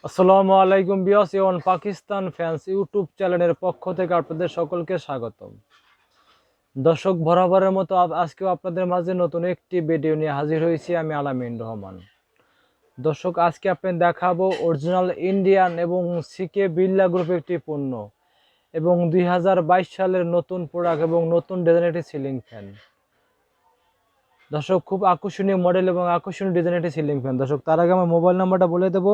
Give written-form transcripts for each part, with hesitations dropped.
আসসালামু আলাইকুম বিয়স ওয়ান পাকিস্তান ফ্যান্স ইউটিউব চ্যানেলের পক্ষ থেকে আপনাদের সকলকে স্বাগতম। দর্শক বরাবরের মতো আজকেও আপনাদের মাঝে নতুন একটি ভিডিও নিয়ে হাজির হয়েছি আমি আলামিন রহমান। দর্শক আজকে আপনাদের দেখাবো অরিজিনাল ইন্ডিয়ান এবং সিকে বিল্লা গ্রুপের একটি পণ্য এবং 2022 সালের নতুন প্রোডাক্ট এবং নতুন ডিজাইনের একটি সিলিং ফ্যান। দর্শক খুব আকর্ষণীয় মডেল এবং আকর্ষণীয় ডিজাইনের একটি সিলিং ফ্যান। দর্শক তার আগে আমার মোবাইল নাম্বারটা বলে দেবো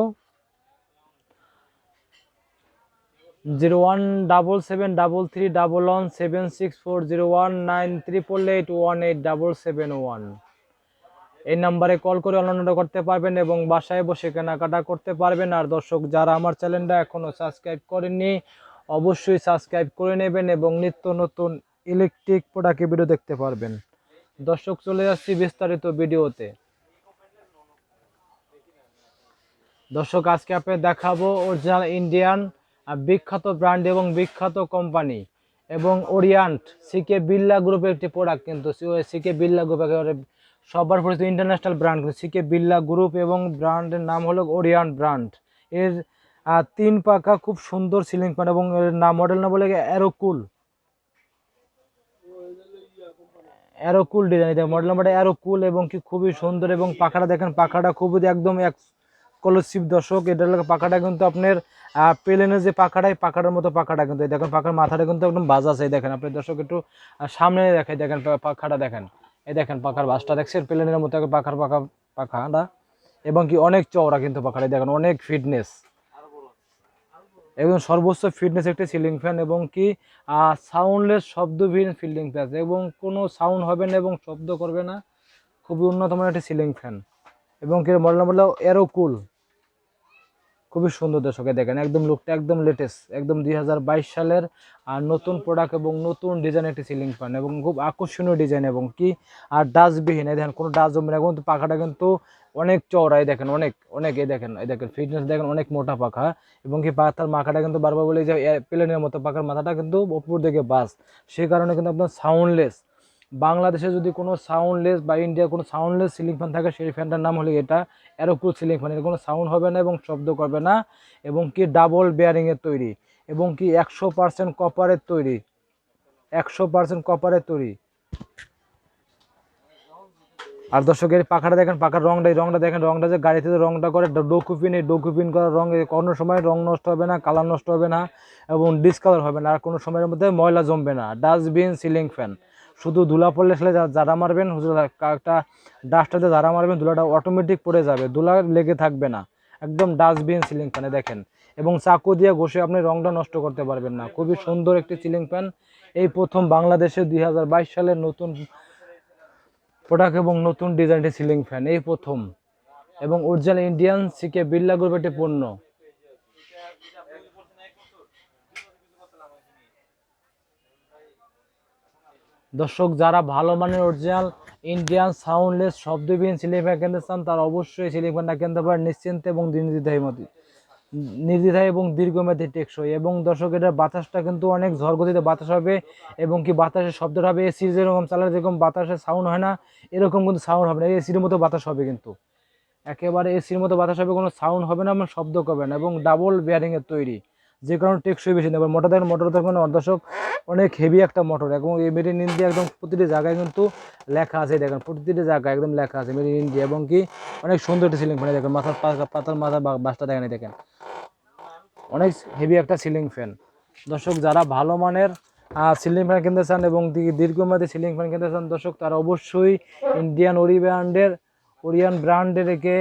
010773311764019888871। এই নাম্বারে কল করে অনলাইন করতে পারবেন এবং বাসায় বসে কেনাকাটা করতে পারবেন। আর দর্শক যারা আমার চ্যানেলটা এখনো সাবস্ক্রাইব করেননি অবশ্যই সাবস্ক্রাইব করে নেবেন এবং নিত্য নতুন ইলেকট্রিক প্রোডাক্টের ভিডিও দেখতে পারবেন। দর্শক চলে যাচ্ছি বিস্তারিত ভিডিওতে। দর্শক আজকে আপনাদের দেখাবো অরিজিনাল ইন্ডিয়ান বিখ্যাত ব্র্যান্ড এবং বিখ্যাত কোম্পানি এবং ওরিয়েন্ট সিকে বিল্লা গ্রুপের একটি প্রোডাক্ট। কিন্তু সিকে বিল্লা গ্রুপ একেবারে সবার পরিচিত ইন্টারন্যাশনাল ব্র্যান্ড, কিন্তু সিকে বিল্লা গ্রুপ এবং ব্র্যান্ডের নাম হলো ওরিয়েন্ট ব্র্যান্ড। এর 3 পাকা খুব সুন্দর সিলিং ফ্যান এবং এর নাম মডেল না বলে অ্যারোকুল অ্যারোকুল ডিজাইন, মডেল নাম্বারটা অ্যারোকুল এবং কি খুবই সুন্দর এবং পাখাটা দেখেন, পাখাটা খুবই একদম এক্সক্লুসিভ। দর্শক এটার পাখাটা কিন্তু আপনার প্লেনের যে পাখাটার মতো পাখাটা কিন্তু দেখেন, পাখার মাথাটা কিন্তু একদম বাজ আছে। দেখেন আপনি দর্শক একটু সামনে দেখেন, দেখেন পাখাটা দেখেন, এই দেখেন পাখার বাসটা দেখছেন প্লেনের মতো পাখাটা এবং কি অনেক চওড়া কিন্তু পাখাটা দেখেন, অনেক ফিটনেস এবং সর্বোচ্চ ফিটনেস একটি সিলিং ফ্যান এবং কি সাউন্ডলেস শব্দবিহীন ফিল্ডিং ফ্যান এবং কোনো সাউন্ড হবে না এবং শব্দ করবে না, খুবই উন্নত মানের একটি সিলিং ফ্যান এবং কি মডেল নাম্বার হলো অ্যারোকুল। খুবই সুন্দর দর্শকে দেখেন, একদম লুকটা একদম লেটেস্ট, একদম 2022 সালের নতুন প্রোডাক্ট এবং নতুন ডিজাইন একটি সিলিং ফ্যান এবং খুব আকর্ষণীয় ডিজাইন এবং কি আর ডাস্টবিহীন। এই দেখেন কোনো ডাস্ট জমবে না, কিন্তু পাখাটা কিন্তু অনেক চওড়াই দেখেন, অনেক অনেক এই দেখেন ফিটনেস দেখেন, অনেক মোটা পাখা এবং কি পাখার মাথাটা কিন্তু বারবার বলে যে প্লেনের মতো পাখার মাথাটা কিন্তু উপর দিকে বাস, সেই কারণে কিন্তু আপনার সাউন্ডলেস। বাংলাদেশে যদি কোনো সাউন্ডলেস বা ইন্ডিয়া কোনো সাউন্ডলেস সিলিং ফ্যান থাকে সেই ফ্যানটার নাম হলো এটা অ্যারোকুল সিলিং ফ্যান। এর কোনো সাউন্ড হবে না এবং শব্দ করবে না এবং কি ডাবল বেয়ারিংয়ের তৈরি এবং কি 100% কপারের তৈরি, 100% কপারের তৈরি। আর দর্শকের পাখাটা দেখেন, পাখার রংটা দেখেন, রংটা যে গাড়িতে রংটা করে ডোকুপিন, এই ডোকুপিন করা রং কোনো সময় রং নষ্ট হবে না, কালার নষ্ট হবে না এবং ডিসকালার হবে না, আর কোনো সময়ের মধ্যে ময়লা জমবে না। ডাস্টবিন সিলিং ফ্যান, শুধু ধুলা পড়লে আসলে যারা মারবেন একটা ডাস্টারে যারা মারবেন ধুলাটা অটোমেটিক পড়ে যাবে, ধুলা লেগে থাকবে না। একদম ডাস্টবিন সিলিং ফ্যানে দেখেন এবং চাকু দিয়ে ঘষে আপনি রংটা নষ্ট করতে পারবেন না। খুবই সুন্দর একটি সিলিং ফ্যান, এই প্রথম বাংলাদেশে 2022 সালের নতুন প্রোডাক্ট এবং নতুন ডিজাইনের সিলিং ফ্যান এই প্রথম এবং অরিজিনাল ইন্ডিয়ান সিকে বিল্লা গ্রুপের একটি পণ্য। দর্শক যারা ভালো মানের অরিজিনাল ইন্ডিয়ান সাউন্ডলেস শব্দবিহীন সিলিং ফ্যান কিনতে চান তারা অবশ্যই সিলিং ফ্যানটা কিনতে পারেন নিশ্চিন্তে এবং নির্দ্বিধায় এবং দীর্ঘমেয়াদী টেকসই। এবং দর্শক এটার বাতাসটা কিন্তু অনেক ঝড়গতিতে বাতাস হবে এবং কি বাতাসের শব্দটা হবে এসি যেরকম চালালে যেরকম বাতাসের সাউন্ড হয় না এরকম কিন্তু সাউন্ড হবে না, এসির মতো বাতাস হবে, কিন্তু একেবারে এসির মতো বাতাস হবে, কোনো সাউন্ড হবে না এবং শব্দ করবে না এবং ডাবল বেয়ারিংয়ের তৈরি, যে কারণে টেকসই বেশি নেবে। মোটর দেখেন, মোটর দেখবেন দর্শক অনেক হেভি একটা মোটর এবং এই মেড ইন ইন্ডিয়া একদম প্রতিটি জায়গায় কিন্তু লেখা আছে, দেখেন প্রতিটি জায়গায় একদম লেখা আছে মেড ইন ইন্ডিয়া এবং কি অনেক সুন্দর একটি সিলিং ফ্যান। দেখেন পাতার বাসটা দেখেন, দেখেন অনেক হেভি একটা সিলিং ফ্যান। দর্শক যারা ভালো মানের সিলিং ফ্যান কিনতে চান এবং দীর্ঘমেয়াদী সিলিং ফ্যান কিনতে চান দর্শক তারা অবশ্যই ইন্ডিয়ান ওরিয়েন্ট ব্র্যান্ডের একে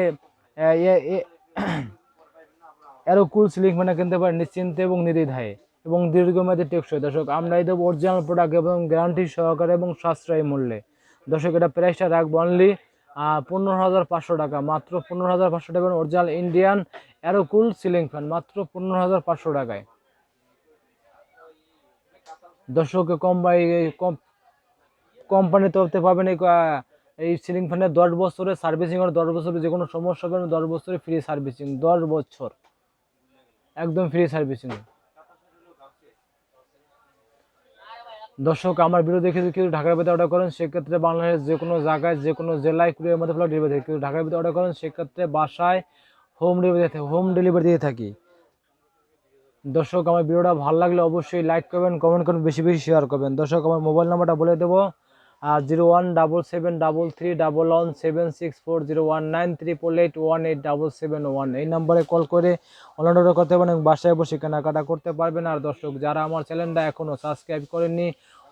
অ্যারোকুল সিলিং ফ্যান কিনতে পারেন নিশ্চিন্তে এবং নির্দ্বিধায় এবং দীর্ঘমেয়াদী টেকসই। দর্শক আমরা এই দেবো অরিজিনাল প্রোডাক্ট এবং গ্যারান্টি সহকারে এবং সাশ্রয়ী মূল্যে। দর্শক এটা প্রাইসটা রাখবো অনলি 15,500 টাকা, মাত্র 15,500 টাকা। অরিজিনাল ইন্ডিয়ান অ্যারোকুল সিলিং ফ্যান মাত্র 15,500 টাকায়। দর্শক কোম্পানি তরফে পাবেন এই সিলিং ফ্যানের 10 বছরের সার্ভিসিং, আর 10 বছরের যে কোনো সমস্যা হবে 10 বছরের ফ্রি সার্ভিসিং, 10 বছর একদম ফ্রি সার্ভিসিং। দর্শক আমার ভিডিও দেখে যদি কেউ ঢাকার ভিতরে অর্ডার করেন সেক্ষেত্রে বাংলাদেশের যে কোনো জায়গায় যে কোনো জেলায় কুরিয়ার মধ্যে ফ্লাইট ডেলিভারি, কেউ ঢাকার ভিতরে অর্ডার করেন সেক্ষেত্রে বাসায় হোম ডেলিভারি দিয়ে থাকি। দর্শক আমার ভিডিওটা ভালো লাগলে অবশ্যই লাইক করবেন, কমেন্ট করবেন, বেশি বেশি শেয়ার করবেন। দর্শক আমার মোবাইল নাম্বারটা বলে দেবো, 01773311740193881877 এই নাম্বারে কল করে অনলাইন অর্ডার করতে পারেন, বাসায় বসে কেনাকাটা করতে পারবেন। আর দর্শক যারা আমার চ্যানেলটা এখনও সাবস্ক্রাইব করেননি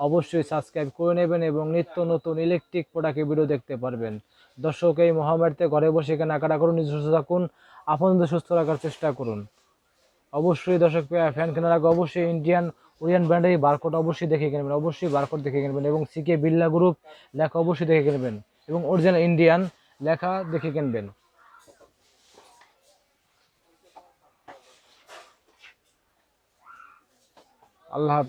অবশ্যই সাবস্ক্রাইব করে নেবেন এবং নিত্য নতুন ইলেকট্রিক প্রোডাক্টের ভিডিও দেখতে পারবেন। দর্শক এই মহামারীতে ঘরে বসে কেনাকাটা করুন, নিজে সুস্থ থাকুন, আপনাদের সুস্থ রাখার চেষ্টা করুন। অবশ্যই দর্শক ফ্যান কেনার আগে অবশ্যই ইন্ডিয়ান ওরিয়ান ব্র্যান্ডের বারকোড অবশ্যই দেখে কিনবেন, অবশ্যই বারকোড দেখে কিনবেন এবং সিকে বিল্লা গ্রুপ লেখা অবশ্যই দেখে কিনবেন এবং অরিজিনাল ইন্ডিয়ান লেখা দেখে কিনবেন। আল্লাহ